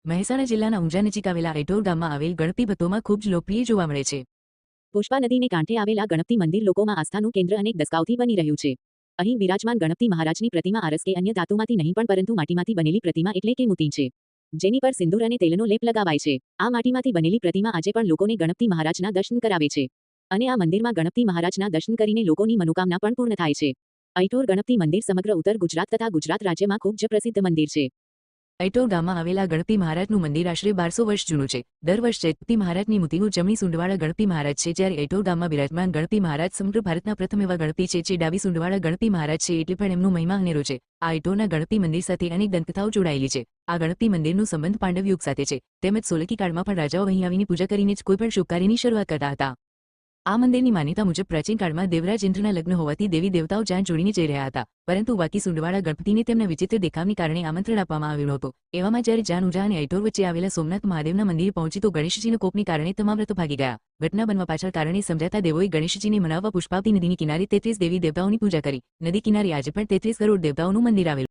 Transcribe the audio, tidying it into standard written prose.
મહેસાણા જિલ્લાના ઊંઝા નજીક આવેલા ઐઠોર ગામમાં આવેલ ગણપતિ ભત્તોમાં ખૂબ જ લોકપ્રિય જોવા મળે છે. પુષ્પા નદીને કાંઠે આવેલા ગણપતિ મંદિર લોકોમાં આસ્થાનું કેન્દ્ર અનેક દશકાઓથી બની રહ્યું છે. અહીં બિરાજમાન ગણપતિ મહારાજની પ્રતિમા આરસ કે અન્ય ધાતુમાંથી નહીં પણ પરંતુ માટીમાંથી બનેલી પ્રતિમા એટલે કે મૂર્તિ છે, જેની પર સિંદૂર અને તેલનો લેપ લગાવાય છે. આ માટીમાંથી બનેલી પ્રતિમા આજે પણ લોકોને ગણપતિ મહારાજના દર્શન કરાવે છે અને આ મંદિરમાં ગણપતિ મહારાજના દર્શન કરીને લોકોની મનોકામના પણ પૂર્ણ થાય છે. ઐઠોર ગણપતિ મંદિર સમગ્ર ઉત્તર ગુજરાત તથા ગુજરાત રાજ્યમાં ખૂબ જ પ્રસિદ્ધ મંદિર છે. ઐઠોર ગામમાં આવેલા ગણપતિ મહારાજનું મંદિર આશરે 1200 વર્ષ જૂનું છે. દર વર્ષે ગણપતિ મહારાજની મૂર્તિનું જમણી સૂંઢવાળા ગણપતિ મહારાજ છે, જ્યારે ઐઠોર ગામમાં બિરાજમાન ગણપતિ મહારાજ સમગ્ર ભારતના પ્રથમ એવા ગણપતિ છે જે ડાબી સૂંઢવાળા ગણપતિ મહારાજ છે, એટલે પણ એમનો મહિમા અનેરો છે. આ ઐઠોરના ગણપતિ મંદિર સાથે અનેક દંતકથાઓ જોડાયેલી છે. આ ગણપતિ મંદિરનો સંબંધ પાંડવ યુગ સાથે છે, તેમજ સોલંકી કાળમાં પણ રાજાઓ અહીં આવીને પૂજા કરીને જ કોઈપણ શુભ કાર્યની શરૂઆત કરતા હતા. આ મંદિરની માન્યતા મુજબ પ્રાચીન કાળમાં દેવરાજ ઇન્દ્રના લગ્ન હોવાથી દેવી દેવતાઓ જાન જોડીને જઈ રહ્યા હતા, પરંતુ વાકી સૂંઢવાળા ગણપતિને તેમના વિચિત્ર દેખાવને કારણે આમંત્રણ આપવામાં આવ્યું હતું. એવામાં જ્યારે જાન ઊંઝા અને ઐઠોર વચ્ચે આવેલા સોમનાથ મહાદેવના મંદિરે પહોંચી તો ગણેશજીના કોપને કારણે તમામ વ્રતો ભાગી ગયા. ઘટના બનવા પાછળ કારણે સમજાતા દેવોએ ગણેશજીને મનાવવા પુષ્પાવતી નદીની કિનારે 33 દેવી દેવતાઓની પૂજા કરી. નદી કિનારે આજે પણ 33 કરોડ દેવતાઓનું મંદિર આવેલું